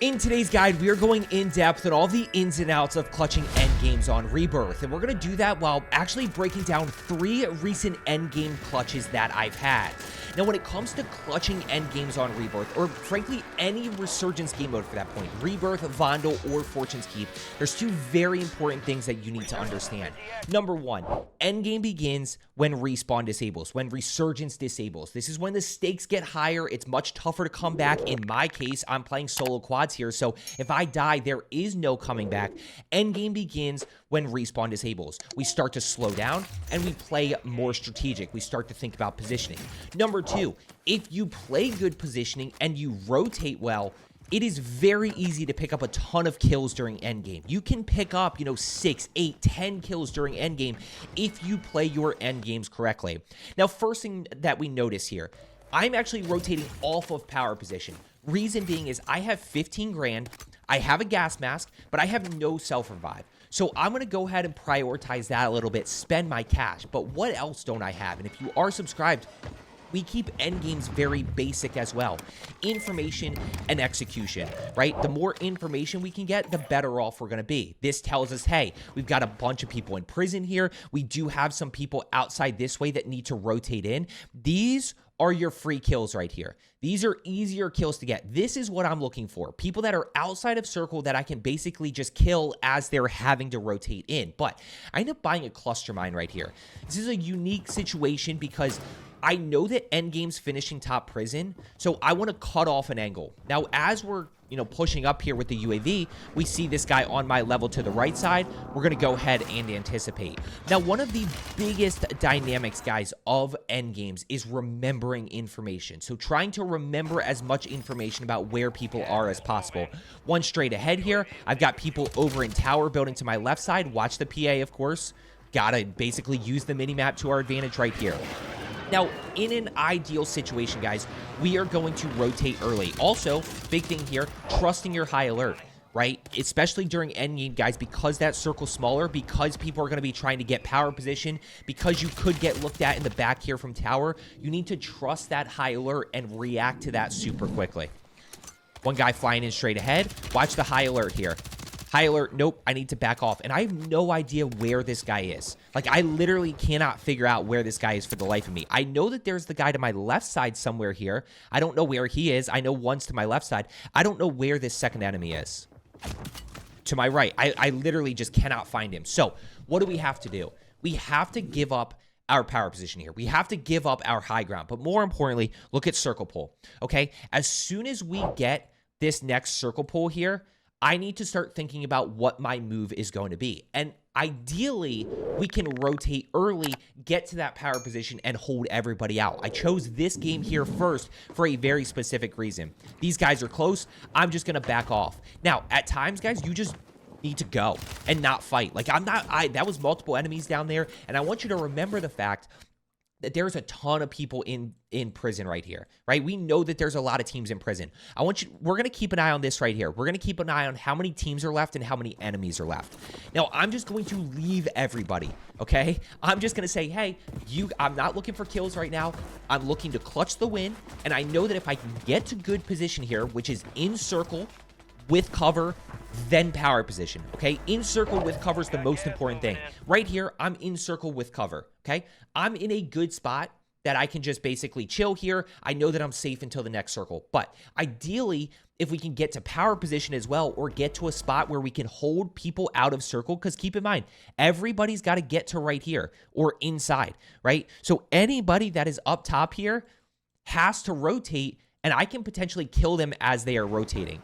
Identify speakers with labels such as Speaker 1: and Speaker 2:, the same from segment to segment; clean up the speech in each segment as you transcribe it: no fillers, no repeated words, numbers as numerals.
Speaker 1: In today's guide, we are going in depth on all the ins and outs of clutching endgames on Rebirth, and we're going to do that while actually breaking down 3 recent endgame clutches that I've had. Now, when it comes to clutching endgames on Rebirth, or frankly any resurgence game mode for that point, Rebirth, Vandal, or Fortune's Keep, there's 2 very important things that you need to understand. Number 1, endgame begins when respawn disables, when resurgence disables. This is when the stakes get higher, it's much tougher to come back. In my case, I'm playing solo quads here, so if I die, there is no coming back. Endgame begins when respawn disables. We start to slow down and we play more strategic. We start to think about positioning. Number 2, if you play good positioning and you rotate well, it is very easy to pick up a ton of kills during endgame. You can pick up, 6, 8, 10 kills during endgame if you play your endgames correctly. Now, first thing that we notice here, I'm actually rotating off of power position. Reason being is I have 15 grand, I have a gas mask, but I have no self-revive. So I'm going to go ahead and prioritize that a little bit, spend my cash. But what else don't I have? And if you are subscribed, we keep endgames very basic as well. Information and execution, right? The more information we can get, the better off we're going to be. This tells us, hey, we've got a bunch of people in prison here. We do have some people outside this way that need to rotate in. These are your free kills right here. These are easier kills to get. This is what I'm looking for. People that are outside of circle that I can basically just kill as they're having to rotate in. But I end up buying a cluster mine right here. This is a unique situation because I know that endgame's finishing top prison, so I want to cut off an angle. Now, as we're pushing up here with the UAV, we see this guy on my level to the right side. We're going to go ahead and anticipate. Now, one of the biggest dynamics, guys, of endgames is remembering information. So trying to remember as much information about where people are as possible. One straight ahead here, I've got people over in tower building to my left side. Watch the PA, of course. Gotta basically use the minimap to our advantage right here. Now, in an ideal situation, guys, we are going to rotate early. Also, big thing here, trusting your high alert, right? Especially during endgame, guys, because that circle's smaller, because people are going to be trying to get power position, because you could get looked at in the back here from tower, you need to trust that high alert and react to that super quickly. One guy flying in straight ahead. Watch the high alert here. High alert, nope, I need to back off. And I have no idea where this guy is. Like, I literally cannot figure out where this guy is for the life of me. I know that there's the guy to my left side somewhere here. I don't know where he is. I know one's to my left side. I don't know where this second enemy is. To my right, I literally just cannot find him. So, what do we have to do? We have to give up our power position here. We have to give up our high ground. But more importantly, look at circle pull, okay? As soon as we get this next circle pull here, I need to start thinking about what my move is going to be. And ideally, we can rotate early, get to that power position, and hold everybody out. I chose this game here first for a very specific reason. These guys are close. I'm just going to back off. Now, at times, guys, you just need to go and not fight. Like, that was multiple enemies down there, and I want you to remember the fact that there's a ton of people in prison right here, right? We know that there's a lot of teams in prison. We're going to keep an eye on this right here. We're going to keep an eye on how many teams are left and how many enemies are left. Now, I'm just going to leave everybody, okay? I'm just going to say, hey, I'm not looking for kills right now. I'm looking to clutch the win, and I know that if I can get to good position here, which is in circle with cover, then power position, okay? In circle with cover is the most important thing. Right here, I'm in circle with cover, okay? I'm in a good spot that I can just basically chill here. I know that I'm safe until the next circle. But ideally, if we can get to power position as well, or get to a spot where we can hold people out of circle, because keep in mind, everybody's got to get to right here or inside, right? So anybody that is up top here has to rotate, and I can potentially kill them as they are rotating.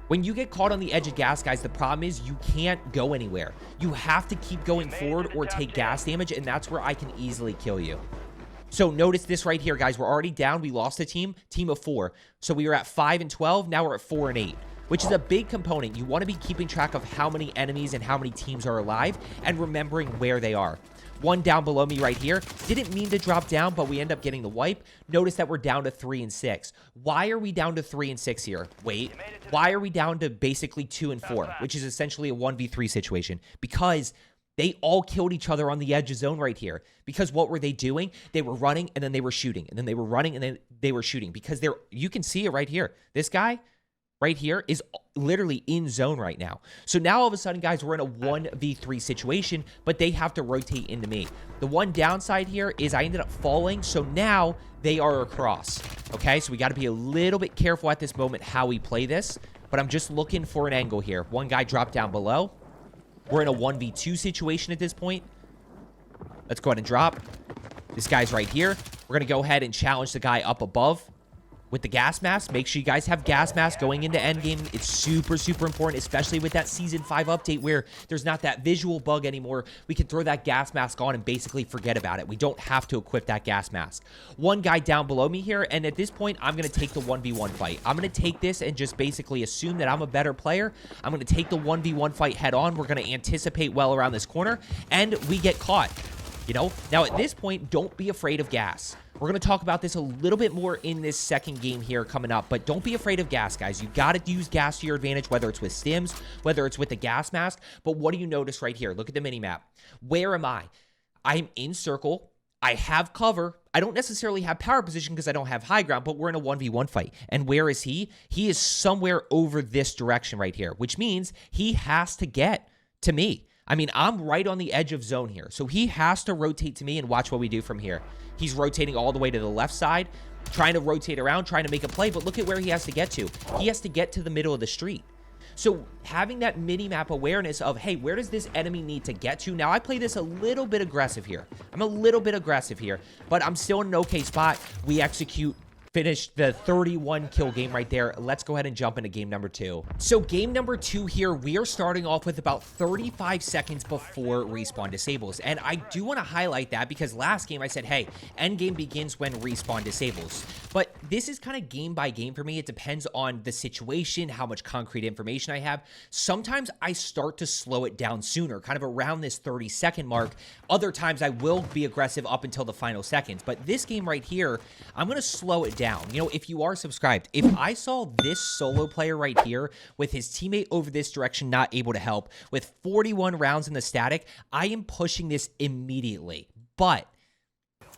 Speaker 1: When you get caught on the edge of gas, guys, the problem is you can't go anywhere. You have to keep going forward or take gas damage, and that's where I can easily kill you. So notice this right here, guys. We're already down. We lost a team of 4. So we were at 5 and 12. Now we're at 4 and 8, which is a big component. You want to be keeping track of how many enemies and how many teams are alive and remembering where they are. One down below me right here. Didn't mean to drop down, but we end up getting the wipe. Notice that we're down to 3 and 6. Why are we down to 3 and 6 here? Wait, why are we down to basically 2 and 4, which is essentially a 1v3 situation? Because They all killed each other on the edge of zone right here. Because what were they doing? They were running, and then they were shooting. And then they were running, and then they were shooting. Because you can see it right here. This guy right here is literally in zone right now. So now all of a sudden, guys, we're in a 1v3 situation, but they have to rotate into me. The one downside here is I ended up falling, so now they are across. Okay, so we got to be a little bit careful at this moment how we play this, but I'm just looking for an angle here. One guy dropped down below. We're in a 1v2 situation at this point. Let's go ahead and drop. This guy's right here. We're going to go ahead and challenge the guy up above with the gas mask. Make sure you guys have gas mask going into endgame. It's super, super important, especially with that Season 5 update where there's not that visual bug anymore. We can throw that gas mask on and basically forget about it. We don't have to equip that gas mask. One guy down below me here, and at this point, I'm going to take the 1v1 fight. I'm going to take this and just basically assume that I'm a better player. I'm going to take the 1v1 fight head on. We're going to anticipate well around this corner, and we get caught. You know, now at this point, don't be afraid of gas. We're going to talk about this a little bit more in this second game here coming up, but don't be afraid of gas, guys. You got to use gas to your advantage, whether it's with stims, whether it's with the gas mask. But what do you notice right here? Look at the mini map. Where am I? I'm in circle. I have cover. I don't necessarily have power position because I don't have high ground, but we're in a 1v1 fight. And where is he? He is somewhere over this direction right here, which means he has to get to me. I mean, I'm right on the edge of zone here, so he has to rotate to me, and watch what we do from here. He's rotating all the way to the left side, trying to rotate around, trying to make a play, but look at where he has to get to. He has to get to the middle of the street. So having that mini-map awareness of, hey, where does this enemy need to get to? Now, I play this a little bit aggressive here. I'm a little bit aggressive here, but I'm still in an okay spot. We execute. Finished the 31 kill game right there. Let's go ahead and jump into game number 2. So game number 2 here, we are starting off with about 35 seconds before respawn disables. And I do want to highlight that because last game I said, hey, end game begins when respawn disables. But this is kind of game by game for me. It depends on the situation, how much concrete information I have. Sometimes I start to slow it down sooner, kind of around this 30-second mark. Other times I will be aggressive up until the final seconds. But this game right here, I'm going to slow it down. You know, if you are subscribed, if I saw this solo player right here with his teammate over this direction not able to help with 41 rounds in the static, I am pushing this immediately. But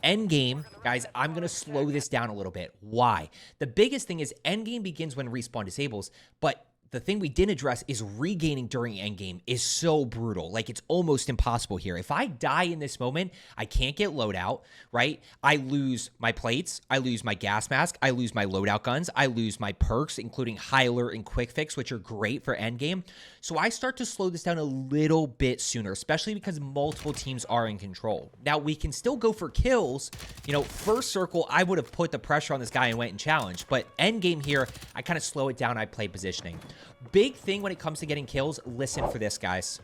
Speaker 1: endgame, guys, I'm going to slow this down a little bit. Why? The biggest thing is endgame begins when respawn disables, but the thing we didn't address is regaining during endgame is so brutal. Like, it's almost impossible here. If I die in this moment, I can't get loadout, right? I lose my plates. I lose my gas mask. I lose my loadout guns. I lose my perks, including High Alert and Quick Fix, which are great for endgame. So I start to slow this down a little bit sooner, especially because multiple teams are in control. Now, we can still go for kills. You know, first circle, I would have put the pressure on this guy and went and challenged. But endgame here, I kind of slow it down. I play positioning. Big thing when it comes to getting kills, listen for this, guys.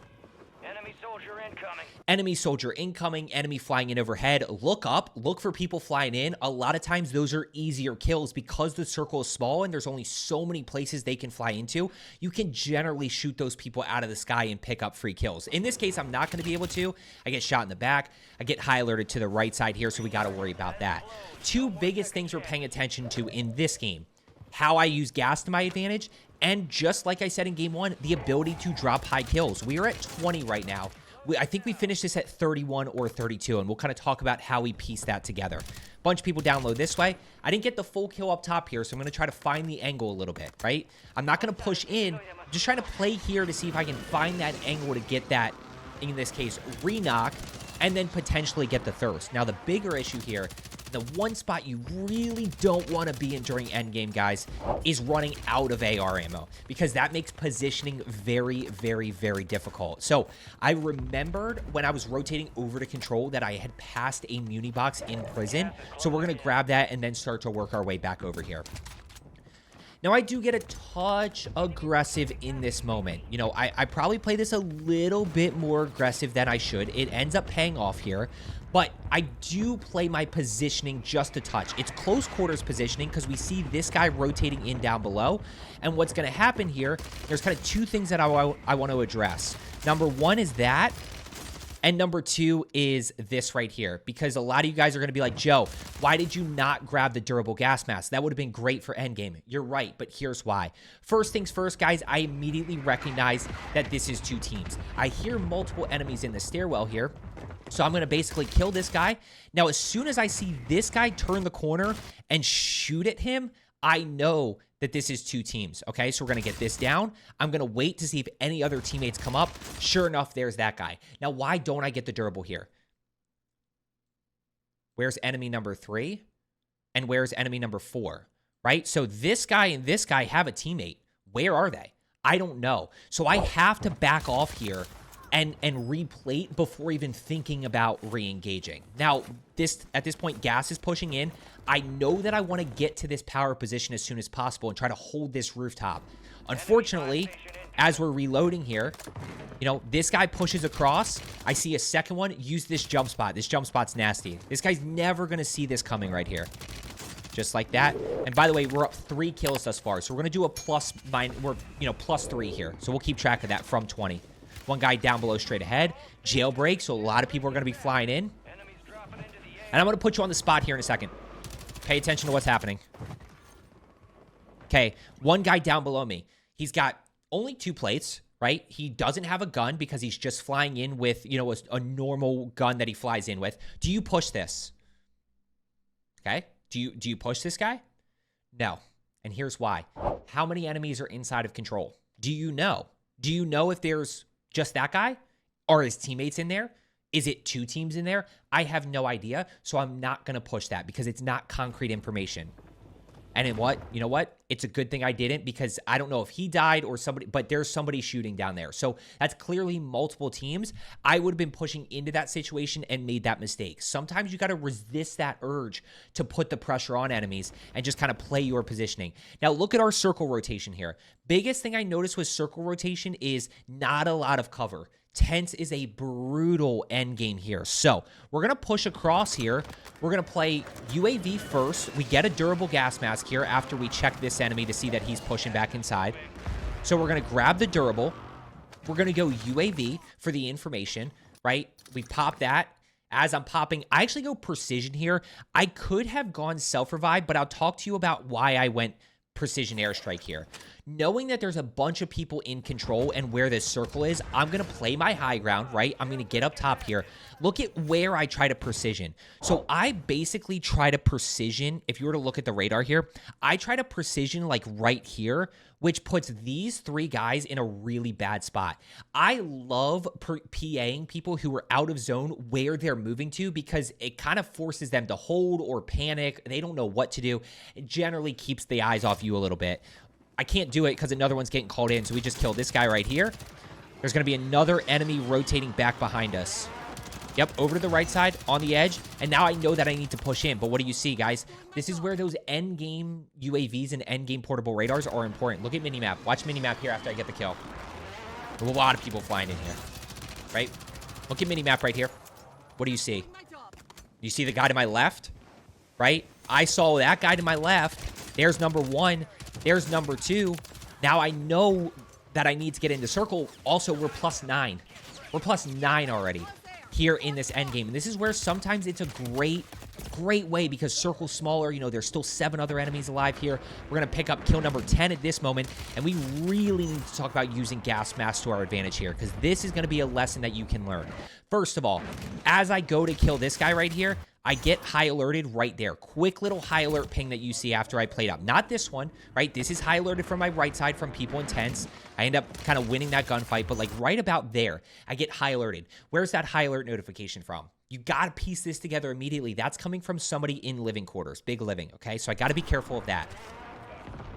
Speaker 2: Enemy soldier incoming.
Speaker 1: Enemy soldier incoming, enemy flying in overhead. Look up, look for people flying in. A lot of times those are easier kills because the circle is small and there's only so many places they can fly into. You can generally shoot those people out of the sky and pick up free kills. In this case, I'm not going to be able to. I get shot in the back. I get high alerted to the right side here, so we got to worry about that. Two biggest things we're paying attention to in this game: how I use gas to my advantage, and just like I said in game 1, the ability to drop high kills. We are at 20 right now. I think we finished this at 31 or 32, and we'll kind of talk about how we piece that together. Bunch of people down low this way. I didn't get the full kill up top here, so I'm going to try to find the angle a little bit, right? I'm not going to push in. I'm just trying to play here to see if I can find that angle to get that, in this case, re-knock, and then potentially get the thirst. Now, the bigger issue here, the one spot you really don't want to be in during endgame, guys, is running out of AR ammo, because that makes positioning very, very, very difficult. So I remembered when I was rotating over to control that I had passed a muni box in prison. So we're going to grab that and then start to work our way back over here. Now, I do get a touch aggressive in this moment. You know, I probably play this a little bit more aggressive than I should. It ends up paying off here. But I do play my positioning just a touch. It's close quarters positioning because we see this guy rotating in down below. And what's going to happen here, there's kind of two things that I want to address. Number one is that And number 2 is this right here, because a lot of you guys are going to be like, Joe, why did you not grab the durable gas mask? That would have been great for endgame. You're right, but here's why. First things first, guys, I immediately recognize that this is 2 teams. I hear multiple enemies in the stairwell here, so I'm going to basically kill this guy. Now, as soon as I see this guy turn the corner and shoot at him, I know that this is 2 teams, okay? So we're going to get this down. I'm going to wait to see if any other teammates come up. Sure enough, there's that guy. Now, why don't I get the durable here? Where's enemy number 3? And where's enemy number 4, right? So this guy and this guy have a teammate. Where are they? I don't know. So I have to back off here and replate before even thinking about re-engaging. Now, at this point, gas is pushing in. I know that I want to get to this power position as soon as possible and try to hold this rooftop. Unfortunately, as we're reloading here, you know, this guy pushes across. I see a second one. Use this jump spot. This jump spot's nasty. This guy's never going to see this coming right here. Just like that. And by the way, we're up 3 kills thus far. So we're going to do a +3 here. So we'll keep track of that from 20. One guy down below straight ahead. Jailbreak, so a lot of people are going to be flying in. And I'm going to put you on the spot here in a second. Pay attention to what's happening. Okay, one guy down below me. He's got only 2 plates, right? He doesn't have a gun because he's just flying in with, you know, a normal gun that he flies in with. Do you push this? Okay, do you push this guy? No, and here's why. How many enemies are inside of control? Do you know? Do you know if there's just that guy? Are his teammates in there? Is it 2 teams in there? I have no idea, so I'm not going to push that because it's not concrete information. And in what? You know what? It's a good thing I didn't because I don't know if he died or somebody, but there's somebody shooting down there. So that's clearly multiple teams. I would have been pushing into that situation and made that mistake. Sometimes you got to resist that urge to put the pressure on enemies and just kind of play your positioning. Now look at our circle rotation here. Biggest thing I noticed with circle rotation is not a lot of cover. Tents is a brutal end game here. So we're going to push across here. We're going to play UAV first. We get a durable gas mask here after we check this enemy to see that he's pushing back inside. So we're going to grab the durable. We're going to go UAV for the information, right? We pop that. As I'm popping, I actually go precision here. I could have gone self-revive, but I'll talk to you about why I went precision airstrike here. Knowing that there's a bunch of people in control and where this circle is, I'm going to play my high ground, right? I'm going to get up top here. Look at where I try to precision. So I basically try to precision, if you were to look at the radar here, I try to precision like right here, which puts these 3 guys in a really bad spot. I love PAing people who are out of zone where they're moving to because it kind of forces them to hold or panic. They don't know what to do. It generally keeps the eyes off you a little bit. I can't do it because another one's getting called in, so we just killed this guy right here. There's going to be another enemy rotating back behind us. Yep, over to the right side, on the edge, and now I know that I need to push in, but what do you see, guys? This is where those end-game UAVs and end-game portable radars are important. Look at minimap. Watch minimap here after I get the kill. There's a lot of people flying in here, right? Look at minimap right here. What do you see? You see the guy to my left, right? I saw that guy to my left. There's number 1. There's number 2. Now I know that I need to get into circle. Also, we're +9. We're +9 already here in this end game. And this is where sometimes it's a great way because circle's smaller. You know, there's still 7 other enemies alive here. We're going to pick up kill number 10 at this moment. And we really need to talk about using gas masks to our advantage here because this is going to be a lesson that you can learn. First of all, as I go to kill this guy right here, I get high alerted right there. Quick little high alert ping that you see after I played up. Not this one, right? This is high alerted from my right side from people in tents. I end up kind of winning that gunfight, but like right about there, I get high alerted. Where's that high alert notification from? You got to piece this together immediately. That's coming from somebody in living quarters, big living, okay? So I got to be careful of that.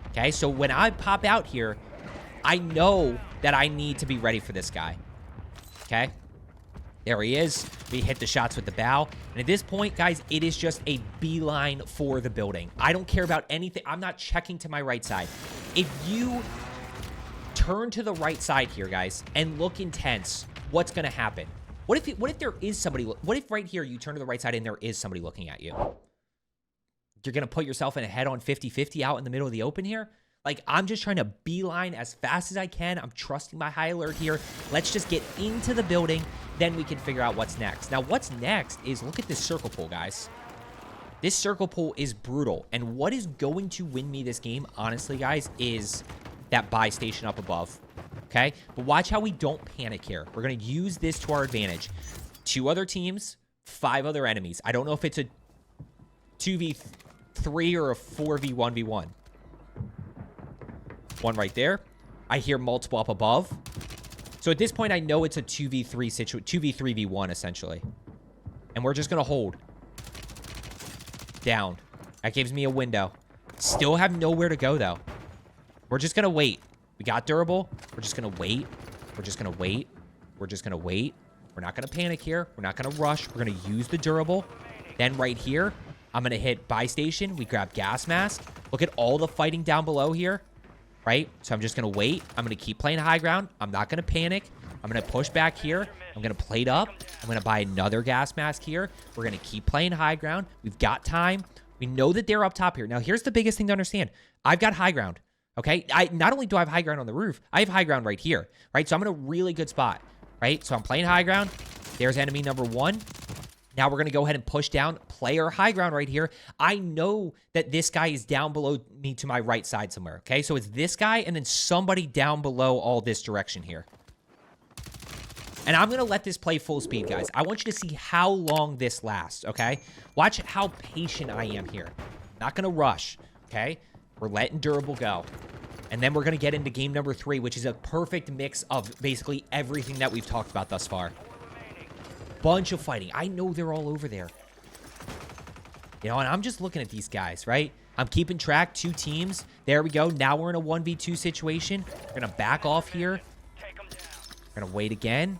Speaker 1: Okay, so when I pop out here, I know that I need to be ready for this guy. Okay? There he is. We hit the shots with the bow. And at this point, guys, it is just a beeline for the building. I don't care about anything. I'm not checking to my right side. If you turn to the right side here, guys, and look intense, what's going to happen? What if there is somebody? What if right here you turn to the right side and there is somebody looking at you? You're going to put yourself in a head-on 50-50 out in the middle of the open here? Like, I'm just trying to beeline as fast as I can. I'm trusting my high alert here. Let's just get into the building. Then we can figure out what's next. Now, what's next is look at this circle pull, guys. This circle pull is brutal. And what is going to win me this game, honestly, guys, is that buy station up above. Okay? But watch how we don't panic here. We're going to use this to our advantage. 2 other teams, 5 other enemies. I don't know if it's a 2v3 or a 4v1v1. One right there. I hear multiple up above. So at this point, I know it's a 2v3 situation, 2v3v1 essentially. And we're just going to hold. Down. That gives me a window. Still have nowhere to go, though. We're just going to wait. We got durable. We're just going to wait. We're just going to wait. We're just going to wait. We're not going to panic here. We're not going to rush. We're going to use the durable. Then right here, I'm going to hit buy station. We grab gas mask. Look at all the fighting down below here. Right? So I'm just going to wait. I'm going to keep playing high ground. I'm not going to panic. I'm going to push back here. I'm going to plate up. I'm going to buy another gas mask here. We're going to keep playing high ground. We've got time. We know that they're up top here. Now, here's the biggest thing to understand. I've got high ground. Okay? Not only do I have high ground on the roof, I have high ground right here. Right? So I'm in a really good spot. Right? So I'm playing high ground. There's enemy number 1. Now we're going to go ahead and push down, play our high ground right here. I know that this guy is down below me to my right side somewhere, okay? So it's this guy and then somebody down below all this direction here. And I'm going to let this play full speed, guys. I want you to see how long this lasts, okay? Watch how patient I am here. Not going to rush, okay? We're letting durable go. And then we're going to get into game number 3, which is a perfect mix of basically everything that we've talked about thus far. Bunch of fighting. I know they're all over there. You know, and I'm just looking at these guys, right? I'm keeping track. 2 teams. There we go. Now we're in a 1v2 situation. We're going to back off here. We're going to wait again.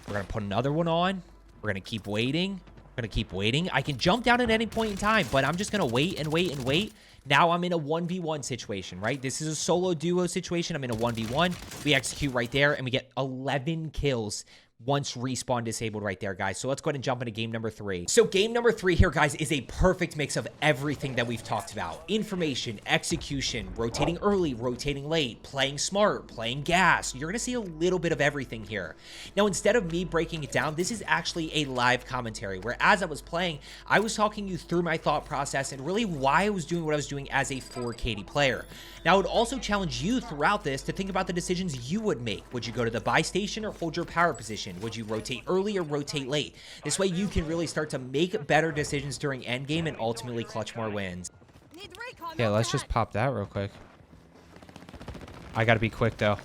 Speaker 1: We're going to put another one on. We're going to keep waiting. We're going to keep waiting. I can jump down at any point in time, but I'm just going to wait and wait and wait. Now I'm in a 1v1 situation, right? This is a solo duo situation. I'm in a 1v1. We execute right there, and we get 11 kills once respawn disabled right there, guys. So let's go ahead and jump into game number 3. So game number 3 here, guys, is a perfect mix of everything that we've talked about. Information, execution, rotating early, rotating late, playing smart, playing gas. You're going to see a little bit of everything here. Now, instead of me breaking it down, this is actually a live commentary where as I was playing, I was talking you through my thought process and really why I was doing what I was doing as a 4KD player. Now, I would also challenge you throughout this to think about the decisions you would make. Would you go to the buy station or hold your power position? Would you rotate early or rotate late? This way you can really start to make better decisions during endgame and ultimately clutch more wins.
Speaker 3: Yeah, let's just pop that real quick. I gotta be quick though.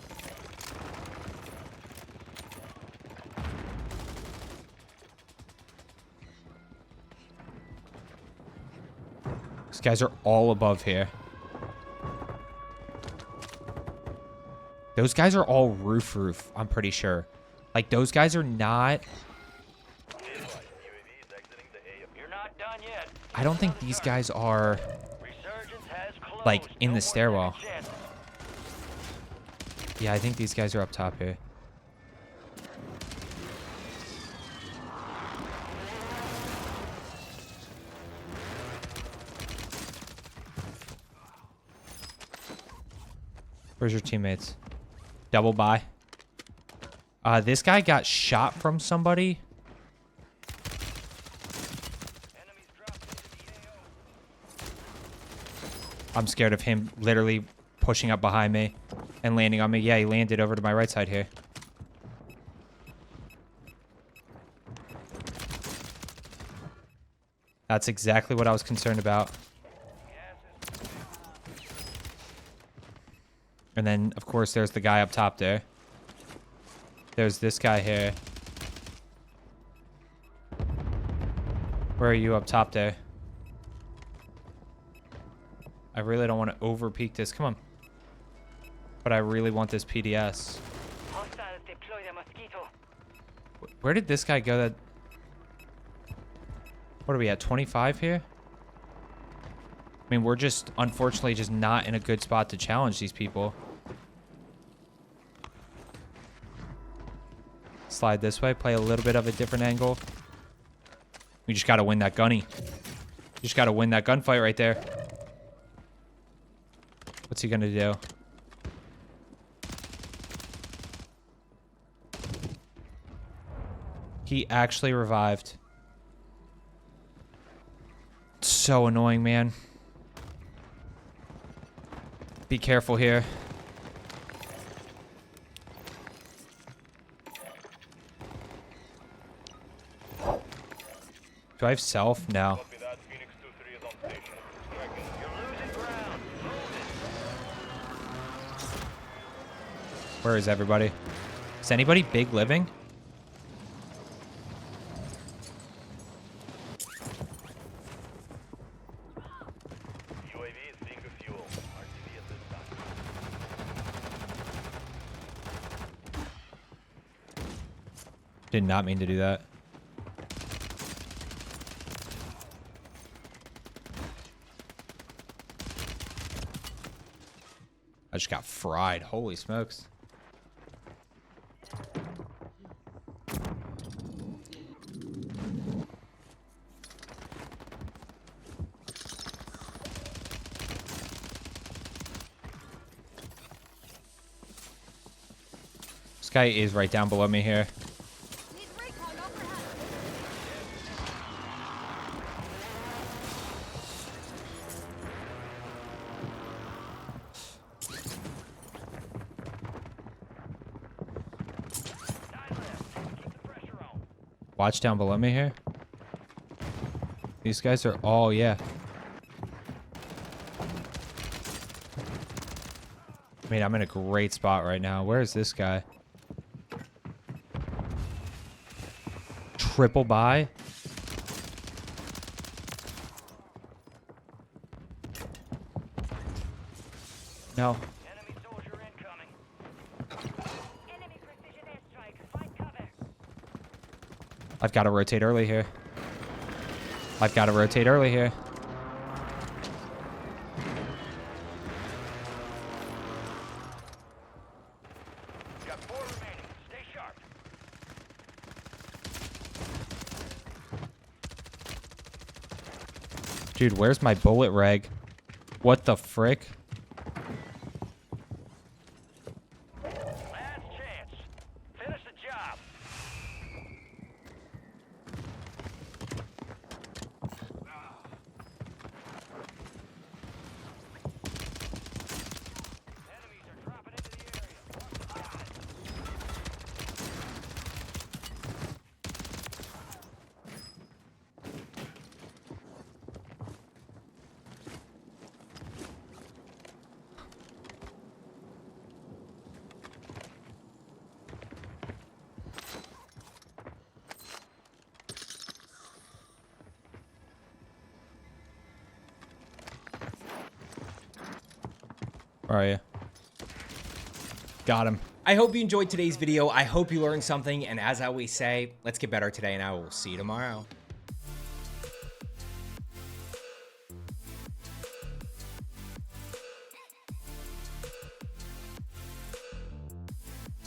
Speaker 3: These guys are all above here. Those guys are all roof, I'm pretty sure. Like, those guys are not...
Speaker 2: You're not done yet.
Speaker 3: I don't think these guys are, like, in the stairwell. Yeah, I think these guys are up top here. Where's your teammates? Double buy. This guy got shot from somebody. I'm scared of him literally pushing up behind me and landing on me. Yeah, he landed over to my right side here. That's exactly what I was concerned about. And then, of course, there's the guy up top there. There's this guy here. Where are you up top there? I really don't want to over peek this. Come on. But I really want this PDS. Where did this guy go? That... What are we at? 25 here? I mean, we're just, unfortunately, just not in a good spot to challenge these people. Slide this way. Play a little bit of a different angle. We just got to win that gunny. You just got to win that gunfight right there. What's he gonna do? He actually revived. So annoying, man. Be careful here. Do I have self? No. Where is everybody? Is anybody big living?
Speaker 2: UAV is being refueled. RTB at this time.
Speaker 3: Did not mean to do that. I just got fried. Holy smokes. This guy is right down below me here. Watch down below me here. These guys are all, yeah. I mean, I'm in a great spot right now. Where is this guy? Triple buy? No.
Speaker 2: Enemy soldier incoming. Enemy precision airstrike. Find cover.
Speaker 3: I've got to rotate early here. I've got to rotate early here.
Speaker 2: Got 4 remaining. Stay sharp.
Speaker 3: Dude, where's my bullet reg? What the frick?
Speaker 2: Last chance. Finish the job. Enemies are dropping into the area.
Speaker 3: Where are you? Got him.
Speaker 1: I hope you enjoyed today's video. I hope you learned something. And as I always say, let's get better today, and I will see you tomorrow.